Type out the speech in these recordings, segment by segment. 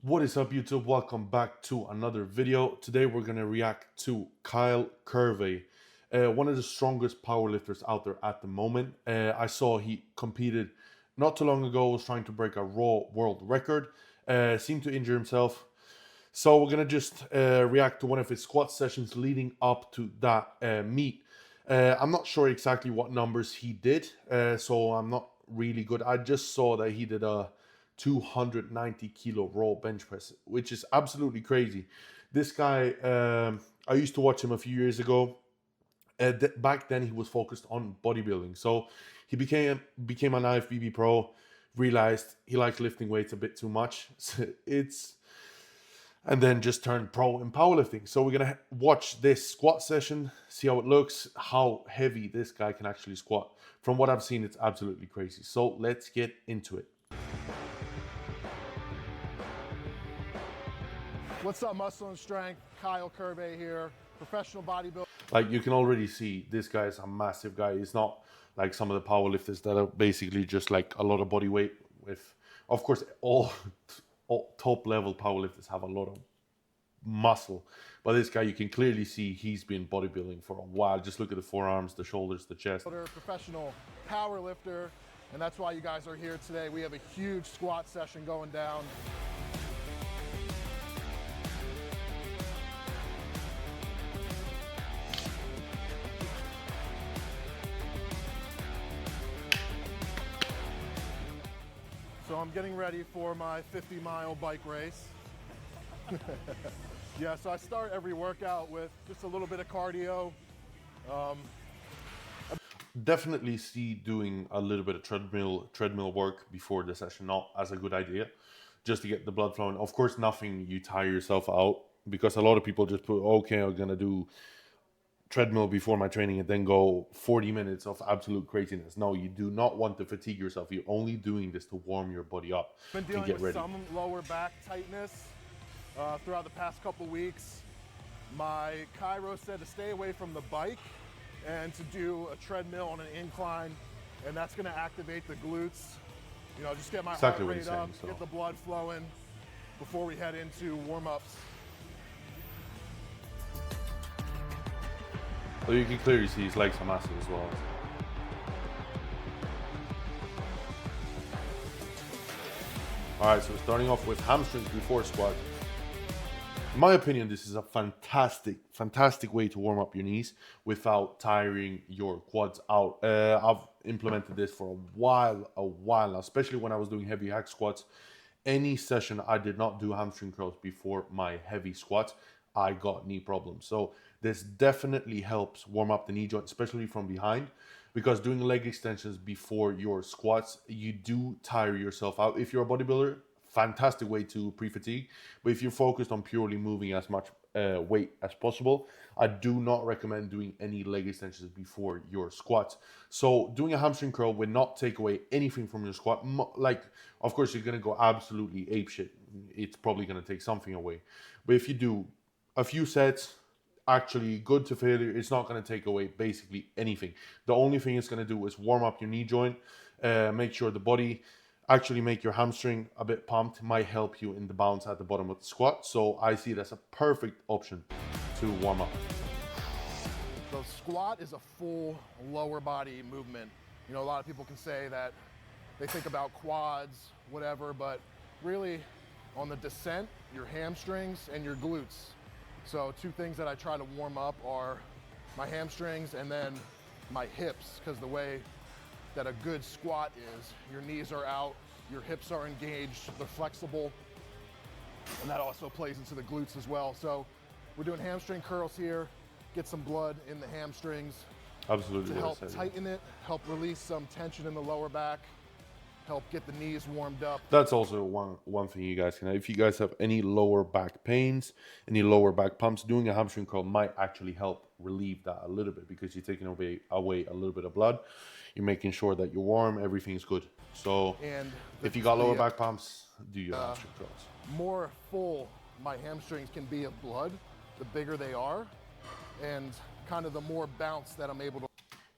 What is up, YouTube? Welcome back to another video. Today we're going to react to Kyle Kur, one of the strongest powerlifters out there at the moment. I saw he competed not too long ago, was trying to break a raw world record, seemed to injure himself. So we're going to just react to one of his squat sessions leading up to that meet. I'm not sure exactly what numbers he did, so I'm not really good. I just saw that he did a 290 kilo raw bench press, which is absolutely crazy. This guy, I used to watch him a few years ago. Back then he was focused on bodybuilding, so he became an IFBB pro, realized he likes lifting weights a bit too much. And then just turned pro in powerlifting. So we're gonna watch this squat session, see how it looks, how heavy this guy can actually squat. From what I've seen, it's absolutely crazy. So let's get into it. What's up, Muscle and Strength? Kyle Kur here, professional bodybuilder. Like, you can already see this guy is a massive guy. He's not like some of the powerlifters that are basically just like a lot of body weight with, of course, all top level powerlifters have a lot of muscle. But this guy, you can clearly see he's been bodybuilding for a while. Just look at the forearms, the shoulders, the chest. Professional powerlifter, and that's why you guys are here today. We have a huge squat session going down. So I'm getting ready for my 50-mile bike race. Yeah, so I start every workout with just a little bit of cardio. Definitely see doing a little bit of treadmill work before the session, not as a good idea, just to get the blood flowing. Of course, nothing you tire yourself out, because a lot of people just put, okay, I'm gonna do treadmill before my training and then go 40 minutes of absolute craziness. No, you do not want to fatigue yourself. You're only doing this to warm your body up and get with ready. Some lower back tightness throughout the past couple weeks. My chiro said to stay away from the bike and to do a treadmill on an incline, and that's going to activate the glutes. You know, just get my heart rate up, get the blood flowing before we head into warm-ups. So you can clearly see his legs are massive as well. All right, so starting off with hamstrings before squat. In my opinion, this is a fantastic way to warm up your knees without tiring your quads out. I've implemented this for a while now, especially when I was doing heavy hack squats. Any session I did not do hamstring curls before my heavy squats, I got knee problems. So this definitely helps warm up the knee joint, especially from behind, because doing leg extensions before your squats, you do tire yourself out. If you're a bodybuilder, fantastic way to pre-fatigue. But if you're focused on purely moving as much weight as possible, I do not recommend doing any leg extensions before your squats. So doing a hamstring curl will not take away anything from your squat. Like, of course, you're going to go absolutely apeshit. It's probably going to take something away. But if you do a few sets, actually good to failure, it's not going to take away basically anything. The only thing it's going to do is warm up your knee joint, make sure the body, actually make your hamstring a bit pumped, might help you in the bounce at the bottom of the squat. So I see it as a perfect option to warm up. So squat is a full lower body movement. You know, a lot of people can say that they think about quads, whatever, but really on the descent, your hamstrings and your glutes. So two things that I try to warm up are my hamstrings and then my hips, because the way that a good squat is, your knees are out, your hips are engaged, they're flexible, and that also plays into the glutes as well. So we're doing hamstring curls here, get some blood in the hamstrings. Absolutely. To help tighten it, help release some tension in the lower back, help get the knees warmed up. That's also one thing you guys can, if you guys have any lower back pains, any lower back pumps, doing a hamstring curl might actually help relieve that a little bit, because you're taking away a little bit of blood. You're making sure that you're warm, everything's good. So if you got lower back pumps, do your hamstring curls. More full my hamstrings can be of blood, the bigger they are, and kind of the more bounce that I'm able to.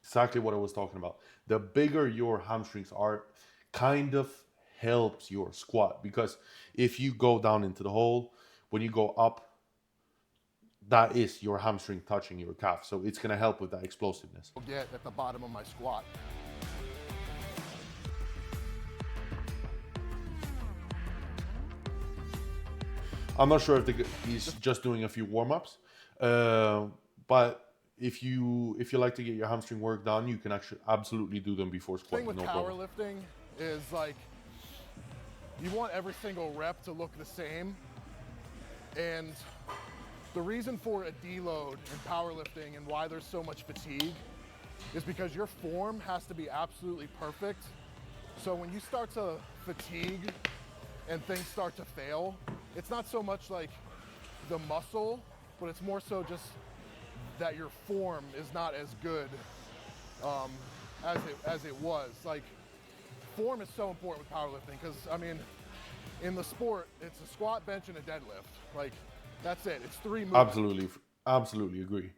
Exactly what I was talking about. The bigger your hamstrings are, kind of helps your squat, because if you go down into the hole, when you go up, that is your hamstring touching your calf. So it's going to help with that explosiveness. Get at the bottom of my squat. I'm not sure if he's just doing a few warm-ups, but if you like to get your hamstring work done, you can actually absolutely do them before The squatting. thing with No problem. powerlifting is like, you want every single rep to look the same. And the reason for a deload in powerlifting and why there's so much fatigue is because your form has to be absolutely perfect. So when you start to fatigue and things start to fail, it's not so much like the muscle, but it's more so just that your form is not as good as it was. Like, form is so important with powerlifting, because I mean, in the sport, it's a squat, bench, and a deadlift. Like, that's it. It's 3 movements. Absolutely agree.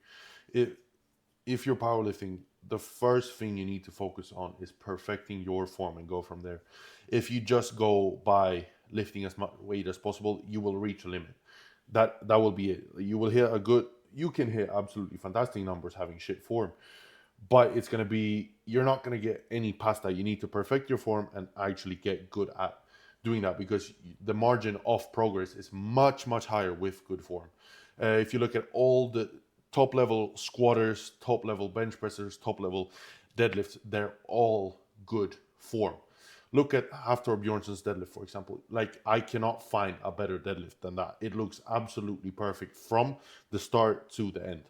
If you're powerlifting, the first thing you need to focus on is perfecting your form and go from there. If you just go by lifting as much weight as possible, you will reach a limit. That will be it. You can hit absolutely fantastic numbers having shit form, but it's going to be, you're not going to get any past that. You need to perfect your form and actually get good at doing that, because the margin of progress is much, much higher with good form. If you look at all the top level squatters, top level bench pressers, top level deadlifts, they're all good form. Look at Hafthor Bjornsson's deadlift, for example. Like, I cannot find a better deadlift than that. It looks absolutely perfect from the start to the end.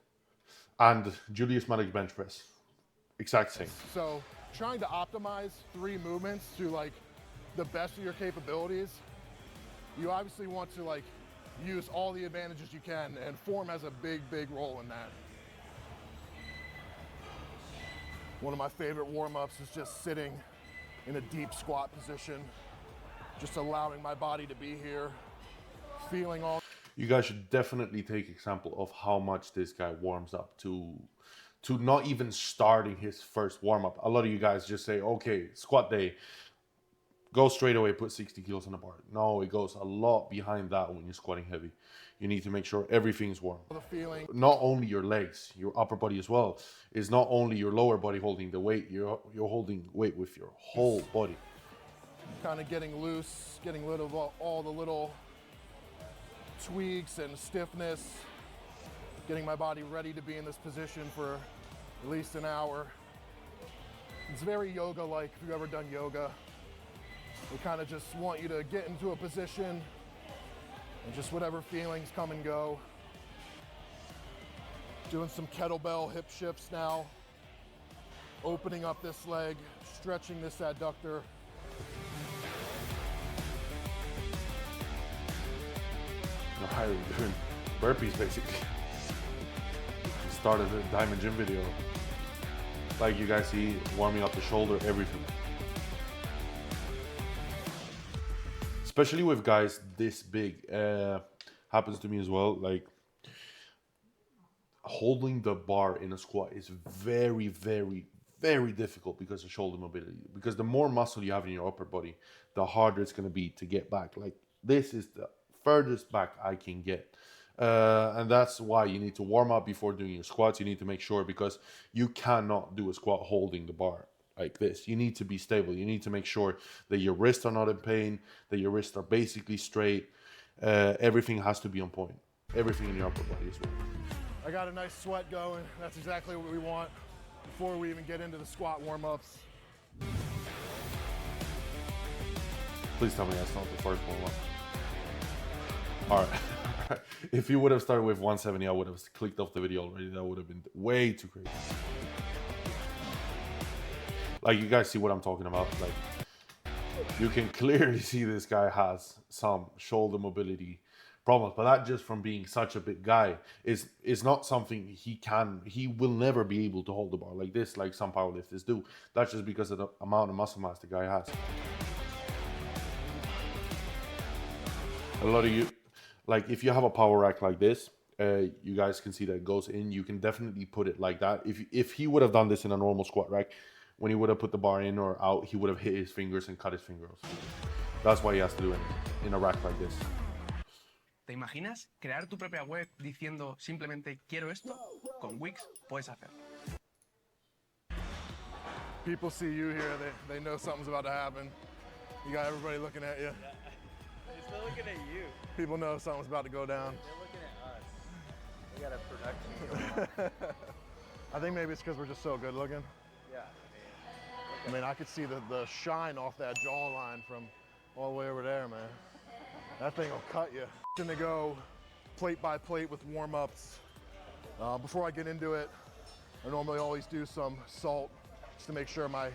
And Julius Maddox's bench press, exact same. So trying to optimize 3 movements to like the best of your capabilities, you obviously want to like use all the advantages you can, and form has a big, big role in that. One of my favorite warm-ups is just sitting in a deep squat position, just allowing my body to be here, feeling all. You guys should definitely take example of how much this guy warms up to not even starting his first warm-up. A lot of you guys just say, okay, squat day, go straight away, put 60 kilos on the bar. No, it goes a lot behind that when you're squatting heavy. You need to make sure everything's warm. The feeling. Not only your legs, your upper body as well. It's not only your lower body holding the weight, you're holding weight with your whole body. Kind of getting loose, getting rid of all the little tweaks and stiffness, getting my body ready to be in this position for at least an hour. It's very yoga-like, if you've ever done yoga. They kind of just want you to get into a position and just whatever feelings come and go. Doing some kettlebell hip shifts now. Opening up this leg, stretching this adductor. Now we're doing burpees basically. Started the Diamond Gym video. Like you guys see, warming up the shoulder, everything. Especially with guys this big, happens to me as well. Like, holding the bar in a squat is very, very, very difficult because of shoulder mobility. Because the more muscle you have in your upper body, the harder it's going to be to get back. Like, this is the furthest back I can get. And that's why you need to warm up before doing your squats. You need to make sure, because you cannot do a squat holding the bar like this. You need to be stable. You need to make sure that your wrists are not in pain, that your wrists are basically straight. Everything has to be on point. Everything in your upper body as well. I got a nice sweat going. That's exactly what we want before we even get into the squat warm-ups. Please tell me that's not the first warm-up. All right. If you would have started with 170, I would have clicked off the video already. That would have been way too crazy. Like, you guys see what I'm talking about. Like, you can clearly see this guy has some shoulder mobility problems, but that just from being such a big guy is not something he will never be able to hold the bar like this, like some powerlifters do. That's just because of the amount of muscle mass the guy has. A lot of you, like, if you have a power rack like this, you guys can see that it goes in. You can definitely put it like that. If he would have done this in a normal squat rack, when he would have put the bar in or out, he would have hit his fingers and cut his fingers. That's why he has to do it in a rack like this. ¿Te imaginas crear tu propia web diciendo simplemente quiero esto? Con Wix puedes hacerlo. People see you here, they know something's about to happen. You got everybody looking at you. They're still looking at you. People know something's about to go down. They're looking at us. We got a production going on. I think maybe it's because we're just so good looking. Yeah. I mean, I could see the shine off that jawline from all the way over there, man. That thing will cut you. Gonna go plate by plate with warm-ups. Before I get into it, I normally always do some salt just to make sure my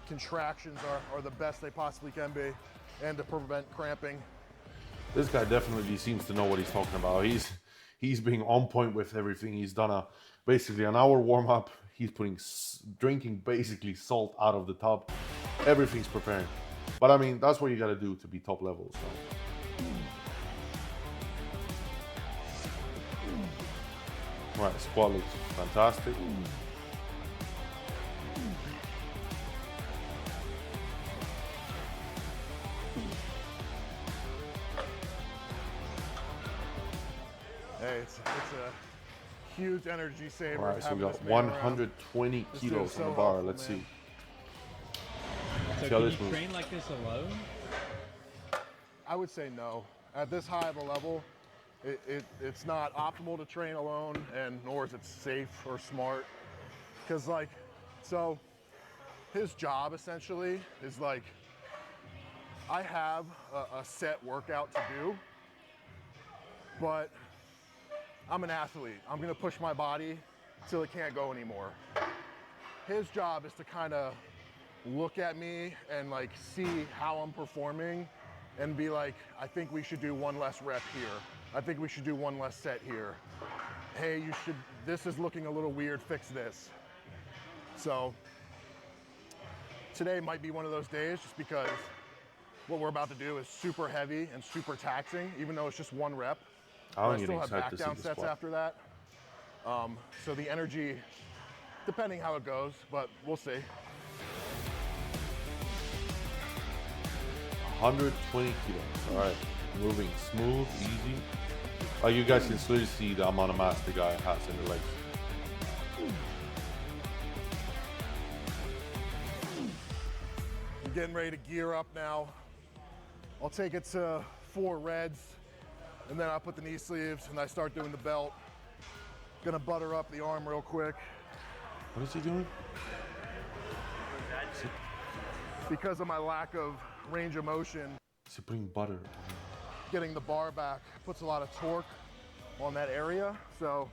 contractions are the best they possibly can be and to prevent cramping. This guy definitely seems to know what he's talking about. He's being on point with everything. He's done basically an hour warm-up. He's drinking basically salt out of the tub. Everything's preparing. But I mean, that's what you gotta do to be top level. So. Right, squat looks fantastic. Hey, it's a huge energy saver. All right, so we having got this man around. 120 This dude's kilos so on the bar. helpful, Let's man. see. So See how can this you moves. train like this alone? I would say no. At this high of a level, it's not optimal to train alone, and nor is it safe or smart. Because so his job essentially is I have a set workout to do, but I'm an athlete. I'm gonna push my body till it can't go anymore. His job is to kind of look at me and see how I'm performing and be like, I think we should do one less rep here. I think we should do one less set here. Hey, this is looking a little weird, fix this. So today might be one of those days just because what we're about to do is super heavy and super taxing, even though it's just one rep. I'm I still getting have excited back to see down the sets squat. after that. So the energy, depending how it goes, but we'll see. 120 kilos. All right, moving smooth, easy. You guys can clearly see the amount of mass the guy has in the legs. I'm getting ready to gear up now. I'll take it to 4 reds, and then I put the knee sleeves and I start doing the belt. Gonna butter up the arm real quick. What is he doing? Because of my lack of range of motion, Is he putting butter? getting the bar back puts a lot of torque on that area. So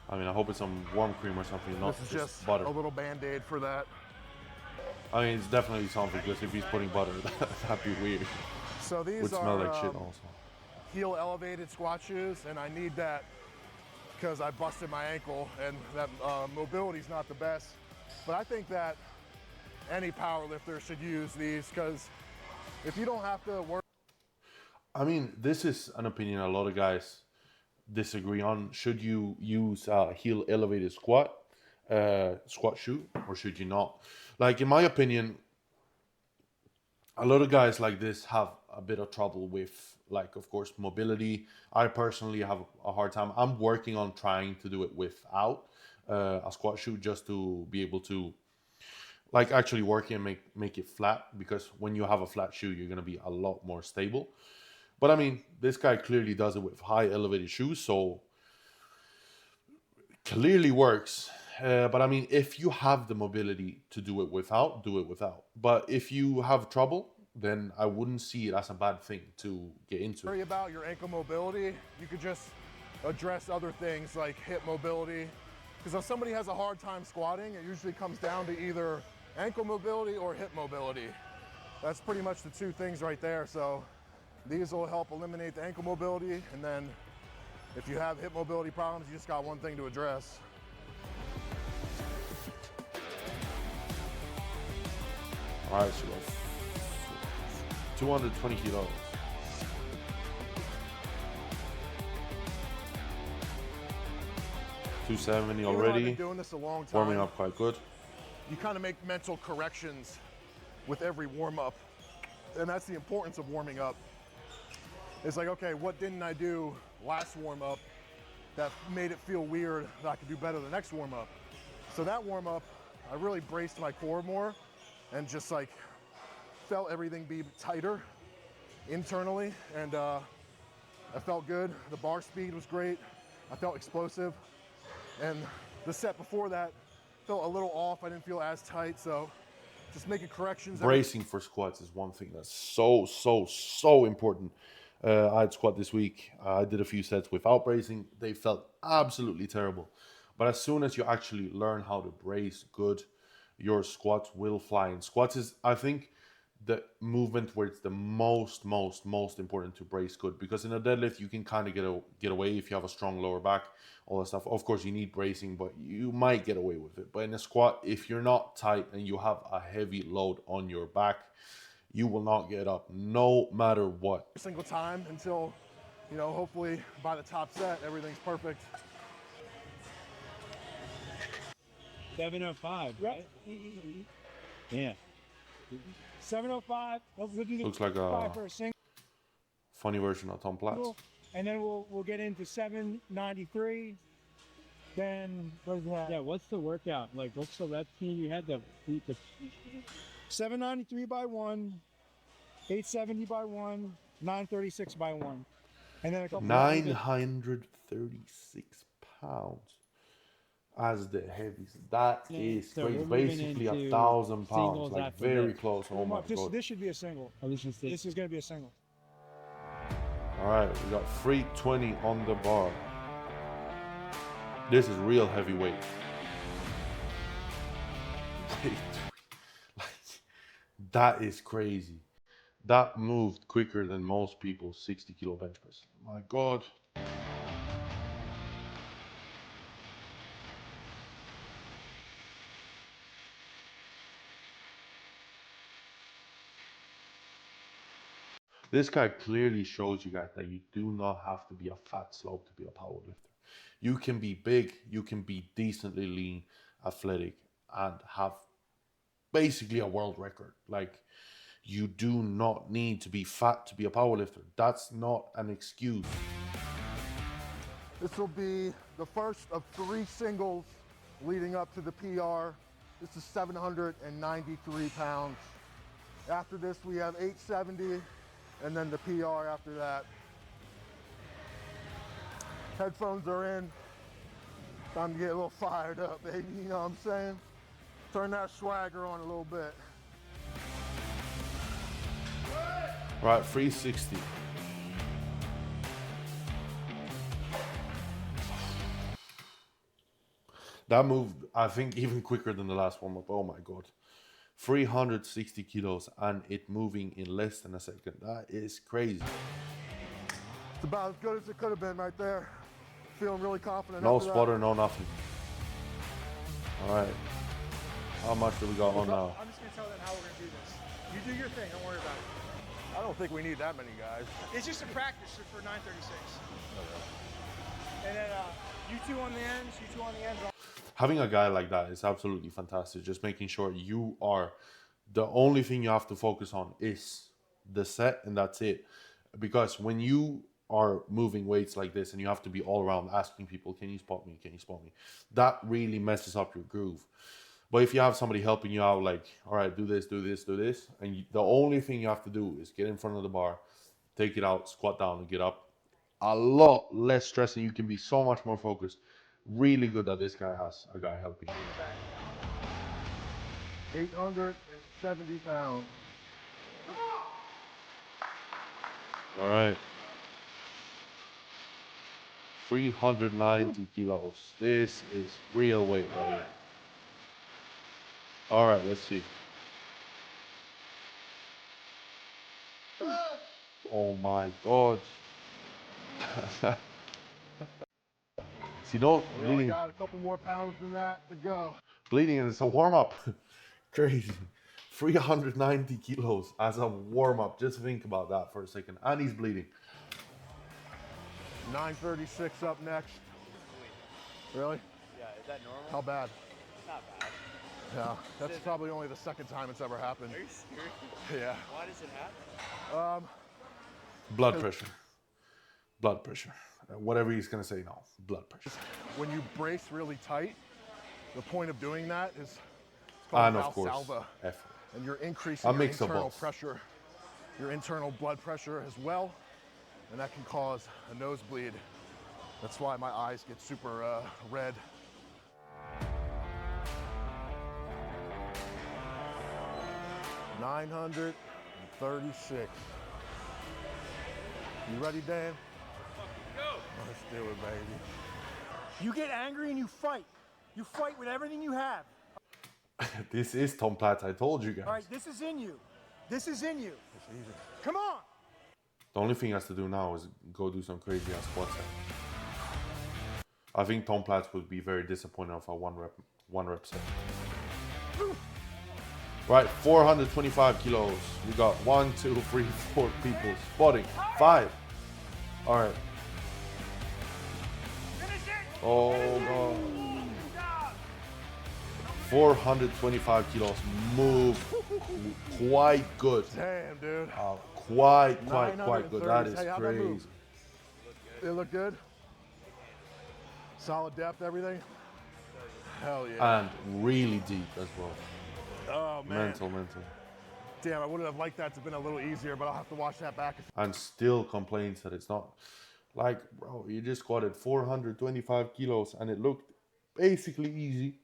I mean, I hope it's some warm cream or something, not this is just just butter. a little band-aid for that. I mean, it's definitely something, because if he's putting butter, that'd be weird. So these Would are smell like shit also. heel elevated squat shoes, and I need that because I busted my ankle and that mobility's not the best. But I think that any powerlifter should use these, because if you don't have to work. I mean, this is an opinion a lot of guys disagree on. Should you use a heel elevated squat shoe, or should you not? Like, in my opinion, a lot of guys like this have a bit of trouble with, of course, mobility. I personally have a hard time. I'm working on trying to do it without a squat shoe, just to be able to actually work and make it flat, because when you have a flat shoe, you're going to be a lot more stable. But I mean, this guy clearly does it with high elevated shoes, so clearly works. But I mean, if you have the mobility to do it without, do it without. But if you have trouble, then I wouldn't see it as a bad thing to get into. Worry about your ankle mobility, you could just address other things like hip mobility. Because if somebody has a hard time squatting, it usually comes down to either ankle mobility or hip mobility. That's pretty much the 2 things right there. So these will help eliminate the ankle mobility, and then if you have hip mobility problems, you just got one thing to address. All right, so 220 kilos. $270 I've been already. doing this a long time. Warming up quite good. You kind of make mental corrections with every warm up. And that's the importance of warming up. It's like, okay, what didn't I do last warm up that made it feel weird that I could do better the next warm up? So that warm up, I really braced my core more and just like felt everything be tighter internally, and I felt good. The bar speed was great. I felt explosive. And the set before that felt a little off. I didn't feel as tight, so just making corrections. Bracing for squats is one thing that's so important. I had squat this week. I did a few sets without bracing. They felt absolutely terrible. But as soon as you actually learn how to brace good, your squats will fly. And squats is, I think, the movement where it's the most important to brace good, because in a deadlift you can kind of get away if you have a strong lower back, all that stuff. Of course you need bracing, but you might get away with it. But in a squat, if you're not tight and you have a heavy load on your back, you will not get up no matter what. Every single time until, you know, hopefully by the top set everything's perfect. 705, right? Yeah. 705. Looks like a funny version of Tom Platz. And then we'll get into 793. Then what's that? Yeah, what's the workout? Like, what's the rep team you had to beat the 793 by 1, 870 by 1, 936 by 1. And then a couple 936 pounds as the heaviest. That is so crazy. we're Basically moving 1,000 pounds. singles Like after very this. close. Oh my god. This should be a single. This is going to be a single. All right, we got 320 on the bar. This is real heavyweight. Like, that is crazy. That moved quicker than most people's 60 kilo bench press. My god. This guy clearly shows you guys that you do not have to be a fat slope to be a powerlifter. You can be big, you can be decently lean, athletic, and have basically a world record. Like, you do not need to be fat to be a powerlifter. That's not an excuse. This will be the first of 3 singles leading up to the PR. This is 793 pounds. After this, we have 870, and then the PR after that. Headphones are in. Time to get a little fired up, baby, you know what I'm saying? Turn that swagger on a little bit. Right, 360. That moved, I think, even quicker than the last warm-up. Oh my god. 360 kilos and it moving in less than a second. That is crazy. It's about as good as it could have been right there. Feeling really confident. No after spotter, that. no nothing. All right. How much do we got on now? I'm just going to tell them how we're going to do this. You do your thing. Don't worry about it. I don't think we need that many guys. It's just a practice for 936. Okay. And then you two on the ends, you two on the ends. Having a guy like that is absolutely fantastic. Just making sure you are, the only thing you have to focus on is the set, and that's it. Because when you are moving weights like this and you have to be all around asking people, can you spot me? Can you spot me? That really messes up your groove. But if you have somebody helping you out, like, all right, do this, do this, do this, and the only thing you have to do is get in front of the bar, take it out, squat down, and get up. A lot less stress, and you can be so much more focused. Really good that this guy has a guy helping. 870 pounds. All right. 390 kilos. This is real weight right here. All right, let's see. Oh my god. See, no We only bleeding. got a couple more pounds than that to go. Bleeding, and it's a warm up. Crazy. 390 kilos as a warm up. Just think about that for a second. And he's bleeding. 936 up next. Really? Yeah, is that normal? How bad? Not bad. Yeah, that's probably only the second time it's ever happened. Are you serious? Yeah. Why does it happen? Blood pressure. Blood pressure. Whatever he's gonna say now. Blood pressure. When you brace really tight, the point of doing that is it's called And of course, Valsalva. effort. And you're increasing A your mix of internal both. pressure, your internal blood pressure as well, and that can cause a nosebleed. That's why my eyes get super red. $936. You ready, Dan? Let's do it, baby. You get angry and you fight. You fight with everything you have. This is Tom Platz, I told you guys. All right, this is in you. This is in you. Come on. The only thing he has to do now is go do some crazy ass squat set. I think Tom Platz would be very disappointed of a one rep set. Right, 425 kilos. We got 1, 2, 3, 4 people squatting. 5. All right. Oh god. 425 kilos. Move quite good. Damn, dude. Quite good. That is Hey, how'd that crazy. move? It look good? Solid depth, everything? Hell yeah. And really deep as well. Oh, man. Mental. Damn, I would have liked that to have been a little easier, but I'll have to watch that back. And still complains that it's not. Like, bro, you just squatted 425 kilos and it looked basically easy.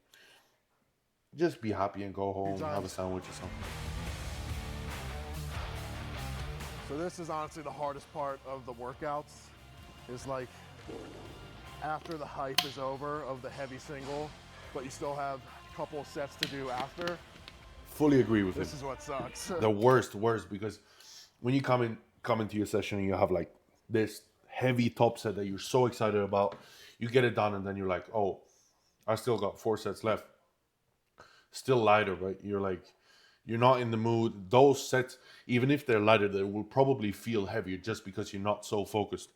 Just be happy and go home, have a sandwich or something. So this is honestly the hardest part of the workouts, is like after the hype is over of the heavy single, but you still have a couple of sets to do after. Fully agree with This him. is what sucks. The worst, because when you come into your session and you have like this heavy top set that you're so excited about, you get it done and then you're like, oh, I still got 4 sets left. Still lighter, right? You're like, you're not in the mood. Those sets, even if they're lighter, they will probably feel heavier just because you're not so focused.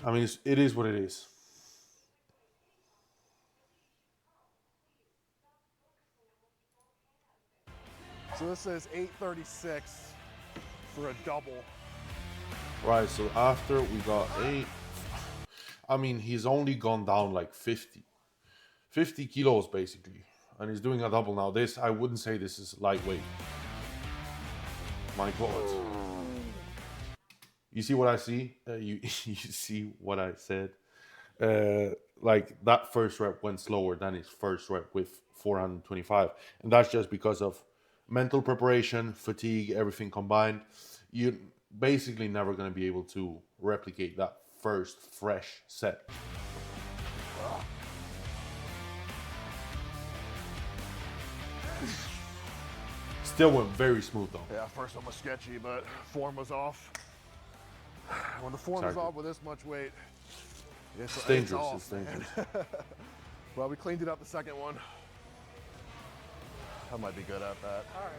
I mean, it is what it is. So this is 836 for a double. Right, so after we got 8, I mean, he's only gone down like 50 kilos basically. And he's doing a double now. This, I wouldn't say this is lightweight. My God. You see what I see? You see what I said? Like that first rep went slower than his first rep with 425. And that's just because of mental preparation, fatigue, everything combined. You're basically never going to be able to replicate that first fresh set. Still went very smooth though. Yeah, first one was sketchy, but form was off. When the form is Exactly. off with this much weight, It's dangerous. off, It's dangerous. Well, we cleaned it up the second one. I might be good at that. All right.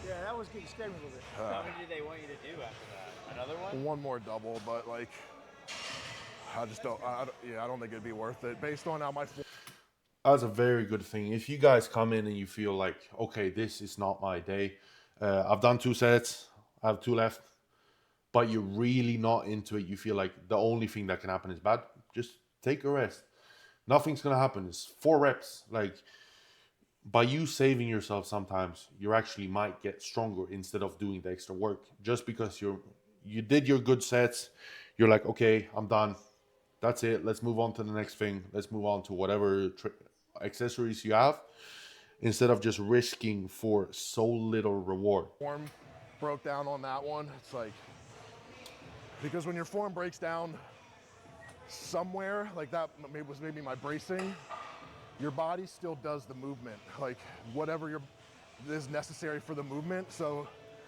Yeah, that was getting steady a little bit. How many did they want you to do after that? Another one? One more double, but like, I just don't. I don't think it'd be worth it based on how my. That's a very good thing. If you guys come in and you feel like, okay, this is not my day. I've done 2 sets. I have 2 left. But you're really not into it. You feel like the only thing that can happen is bad. Just take a rest. Nothing's going to happen. It's 4 reps. Like, by you saving yourself sometimes, you actually might get stronger instead of doing the extra work. Just because you did your good sets, you're like, okay, I'm done. That's it. Let's move on to the next thing. Let's move on to whatever accessories you have, instead of just risking for so little reward. Form broke down on that one. It's like, because when your form breaks down somewhere, like that was maybe my bracing, your body still does the movement, like whatever is necessary for the movement. So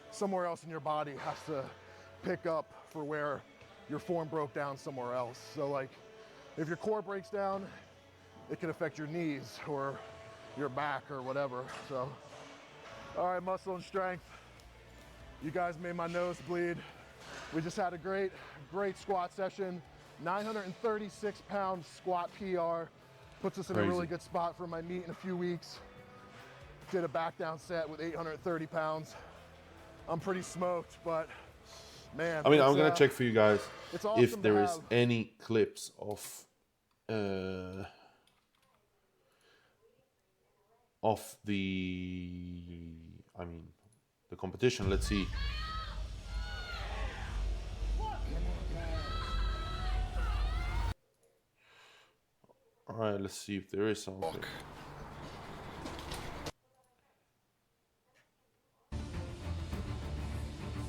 somewhere else in your body has to pick up for where your form broke down somewhere else. So like, if your core breaks down, it can affect your knees or your back or whatever. So, all right, muscle and strength. You guys made my nose bleed. We just had a great squat session. 936 pound squat PR. Puts us in a really good spot for my meet in a few weeks. Did a back down set with 830 pounds. I'm pretty smoked, but man. I mean, I'm gonna check for you guys awesome if there is any clips of the competition. Let's see. All right, let's see if there is something.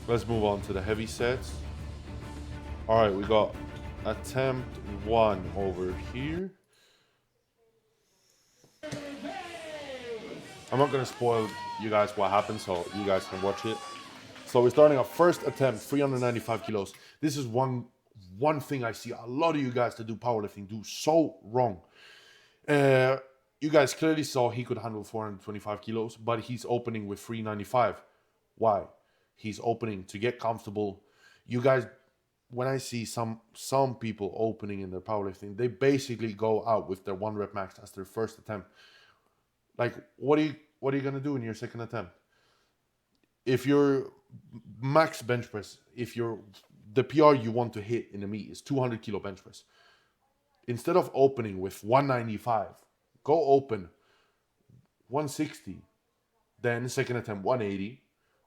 Let's move on to the heavy sets. All right, we got attempt 1 over here. I'm not gonna spoil you guys what happened, so you guys can watch it. So we're starting our first attempt, 395 kilos. This is one thing I see a lot of you guys that do powerlifting do so wrong. You guys clearly saw he could handle 425 kilos, but he's opening with 395. Why? He's opening to get comfortable. You guys, when I see some people opening in their powerlifting, they basically go out with their 1 rep max as their first attempt. Like, what are you gonna do in your second attempt? If your max bench press, the PR you want to hit in the meet is 200 kilo bench press, instead of opening with 195, go open 160, then second attempt 180,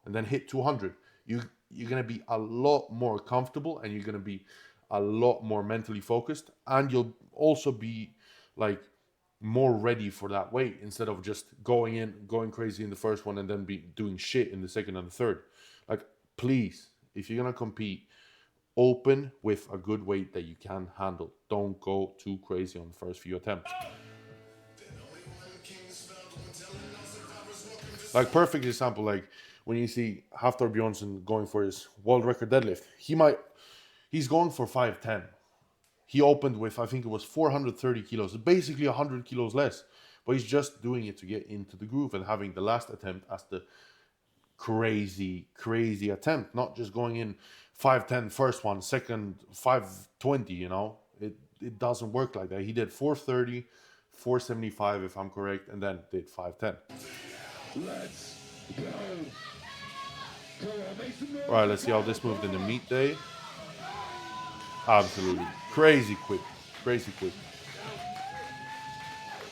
and then hit 200. You're gonna be a lot more comfortable, and you're gonna be a lot more mentally focused, and you'll also be like more ready for that weight instead of just going crazy in the first one and then be doing shit in the second and the third. Like, please, if you're gonna compete, open with a good weight that you can handle. Don't go too crazy on the first few attempts. Like, perfect example, like when you see Hafthor Bjornsson going for his world record deadlift, he's going for 510. He opened with, I think it was 430 kilos, basically 100 kilos less. But he's just doing it to get into the groove and having the last attempt as the crazy attempt. Not just going in 510 first one, second 520, you know. It doesn't work like that. He did 430, 475 if I'm correct, and then did 510. Let's go. All right, let's see how this moved in the meet day. Absolutely crazy quick.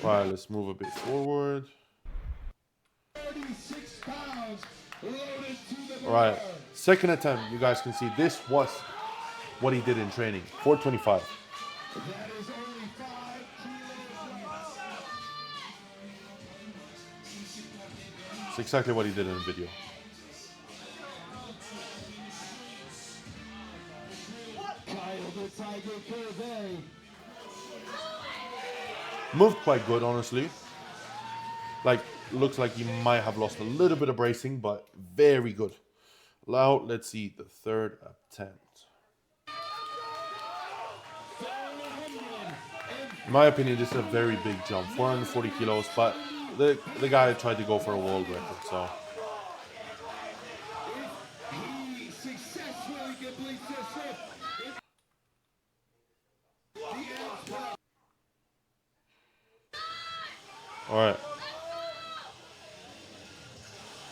All right, let's move a bit forward. 36 pounds loaded to the All right, second attempt. You guys can see this was what he did in training. 425. That is only 5 kilos. It's exactly what he did in the video. Moved quite good, honestly. Like, looks like he might have lost a little bit of bracing, but very good. Now, let's see the third attempt. In my opinion, this is a very big jump, 440 kilos, but the guy tried to go for a world record, so. All right.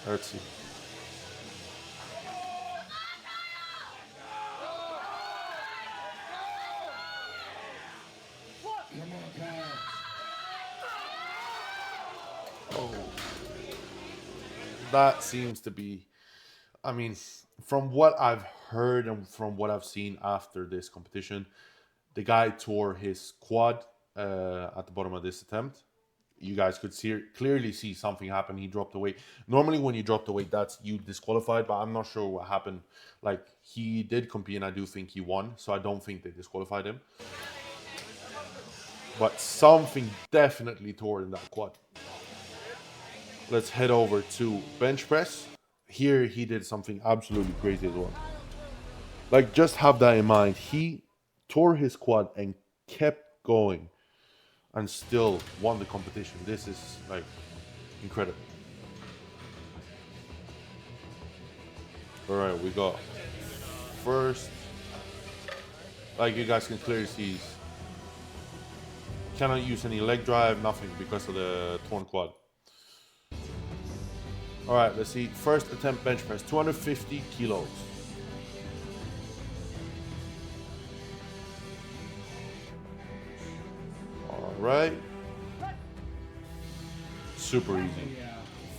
Let's see. Oh. That seems to be, I mean, from what I've heard and from what I've seen after this competition, the guy tore his quad at the bottom of this attempt. You guys could clearly see something happen. He dropped the weight. Normally when you drop the weight, that's you disqualified, but I'm not sure what happened. Like, he did compete and I do think he won, so I don't think they disqualified him. But something definitely tore in that quad. Let's head over to bench press. Here he did something absolutely crazy as well. Like, just have that in mind. He tore his quad and kept going and still won the competition. This is like incredible. All right, we got first, like you guys can clearly see, Cannot use any leg drive, nothing because of the torn quad. All right, let's see. First attempt bench press, 250 kilos. All right. Super easy.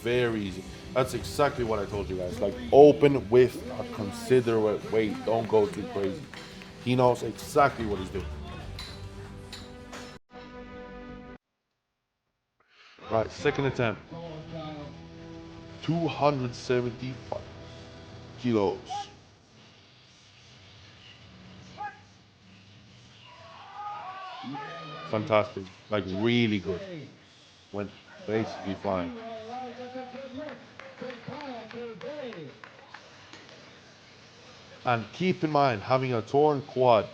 Very easy. That's exactly what I told you guys. Like, open with a considerate weight. Don't go too crazy. He knows exactly what he's doing. Right, second attempt. 275 kilos. Fantastic. Like, really good. Went basically flying. And keep in mind, having a torn quad.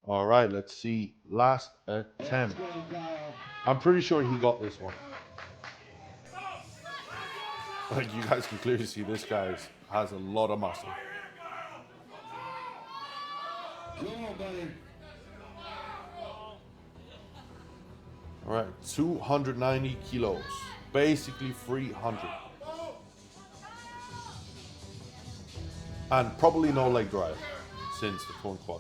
All right, let's see. Last attempt. I'm pretty sure he got this one. Like, you guys can clearly see, this guy has a lot of muscle. All right, 290 kilos, basically 300. And probably no leg drive since the torn quad.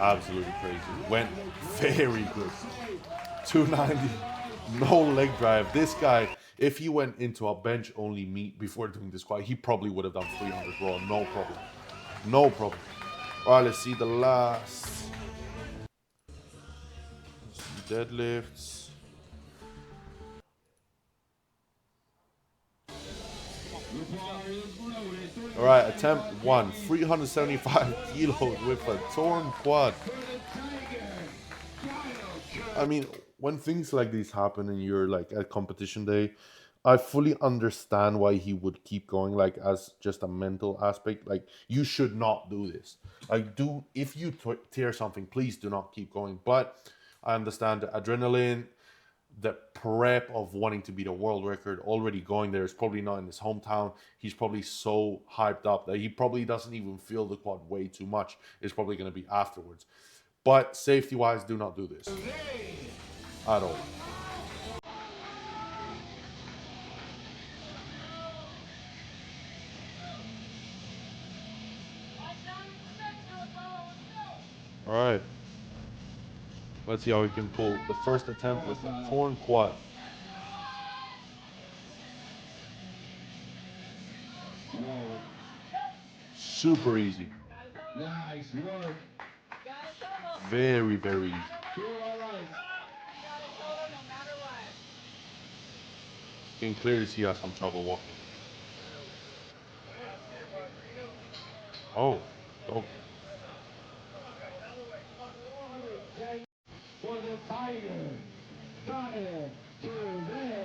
Absolutely crazy. Went very good. 290, no leg drive. This guy, if he went into a bench only meet before doing this squat, he probably would have done 300 raw, no problem. No problem. All right, let's see the last. Deadlifts. All right, attempt one, 375 kilos with a torn quad. I mean, when things like these happen and you're like at competition day, I fully understand why he would keep going, like as just a mental aspect. Like, you should not do this. Like, if you tear something, please do not keep going. But I understand the adrenaline, the prep of wanting to beat a world record, already going there. Is probably not in his hometown. He's probably so hyped up that he probably doesn't even feel the quad way too much. It's probably going to be afterwards. But safety-wise, do not do this at all. All right. Let's see how he can pull the first attempt with the torn quad. Super easy. Nice work. Very, very easy. You can clearly see he has some trouble walking. Oh. Oh.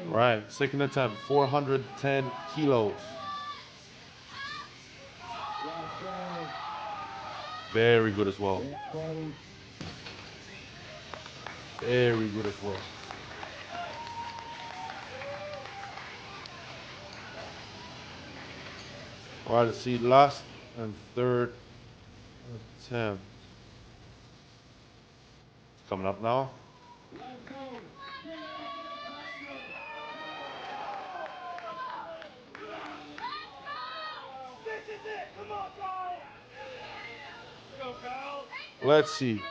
Right, second attempt, 410 kilos. Very good as well. Very good as well. All right, let's see, last and third attempt. Coming up now. Let's see.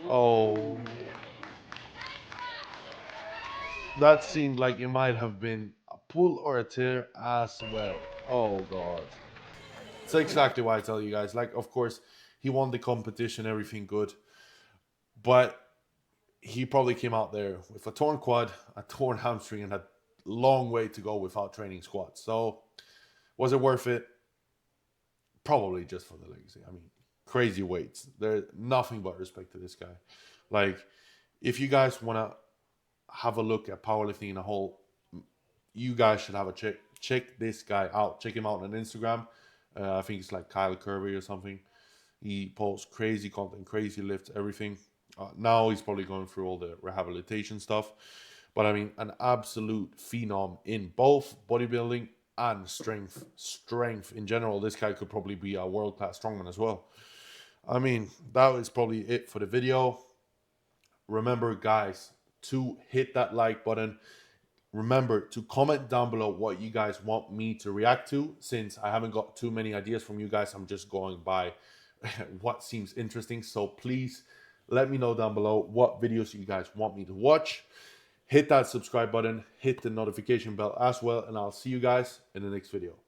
Oh. That seemed like it might have been a pull or a tear as well. Oh, God. That's exactly why I tell you guys. Like, of course, he won the competition, everything good. But he probably came out there with a torn quad, a torn hamstring, and a long way to go without training squats. So, was it worth it? Probably just for the legacy. I mean, crazy weights. There's nothing but respect to this guy. Like, if you guys want to have a look at powerlifting in a whole, you guys should have a check. Check this guy out. Check him out on Instagram. I think it's like Kyle Kur or something. He posts crazy content, crazy lifts, everything. Now he's probably going through all the rehabilitation stuff. But I mean, an absolute phenom in both bodybuilding and strength. Strength in general. This guy could probably be a world-class strongman as well. I mean, that is probably it for the video. Remember, guys, to hit that like button. Remember to comment down below what you guys want me to react to. Since I haven't got too many ideas from you guys, I'm just going by what seems interesting. So please let me know down below what videos you guys want me to watch. Hit that subscribe button, hit the notification bell as well, and I'll see you guys in the next video.